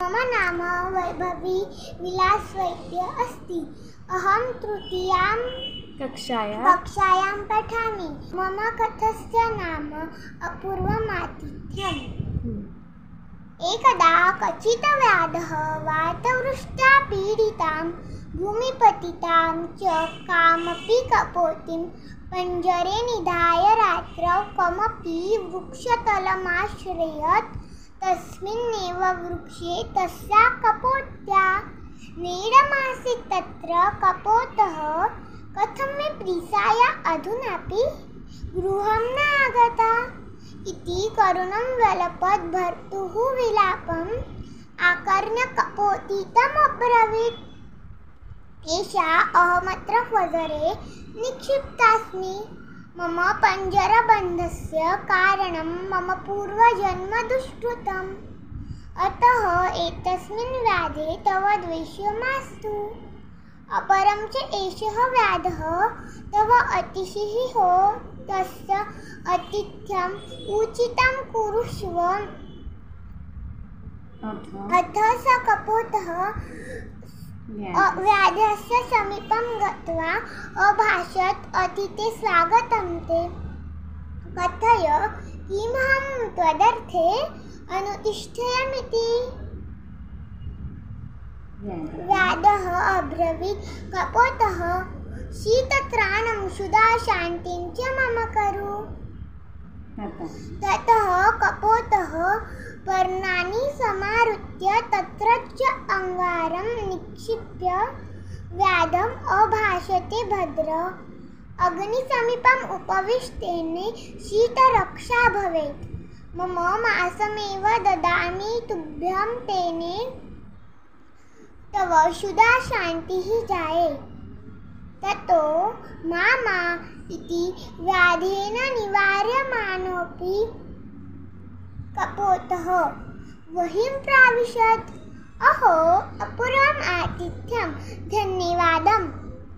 मम नाम वैभवी विलासवैद्य अस्ति। अहं तृतीयां कक्षायां पठामि। मम कथस्य नाम अपूर्वमातिथ्यम्। एकदा कचित् व्याधः वातवृष्ट्या पीडितां भूमिपतितां च कामपि कपोतिं पञ्जरे निधाय रात्रौ कमपि वृक्षतलमाश्रयत्। तस्मिन्नेव वृक्षे तस्या कपोत्या नीडमासीत्। तत्र कपोतः कथं मे प्रीसाय अधुनापि गृहं न आगता इति करुणं व्यलपत्। भर्तुः विलापम् आकर्ण्य कपोती तमब्रवीत्, एषा अहमत्र पञ्जरे निक्षिप्तास्मि। मम पञ्जरबन्धस्य कारणं मम पूर्वजन्म दुष्कृतम्। अतः एतस्मिन् व्याधे तव द्वेषो मास्तु। अपरं च एषः व्याधः तव अतिशिः हो, तस्य आतिथ्यम् उचितं कुरुष्व। अथ स कपोतः व्याधस्य समीपं गत्वा अभाषत, अतिथे स्वागतं ते। कथय, किमहं त्वदर्थे अनुतिष्ठेयमिति। व्याधः अब्रवीत्, कपोतः शीतत्राणं क्षुधाशान्तिं च मम कुरु। ततः कपोतः पर्णानि समाहृत्य तत्र च अंगारं निक्षिप्य व्याधम् अभाषते, भद्र, अग्निसमीपम् उपविष्टेन शीतरक्षा भवेत्। मम मांसमेव ददामि तुभ्यं, तेन तव क्षुधाशान्तिः जायेत्। ततो मा इति व्याधेन निवार्यमानोऽपि कपोतः वहीं प्राविशत्। अहो, अपूर्वम् आतिथ्यं, धन्यवादम्।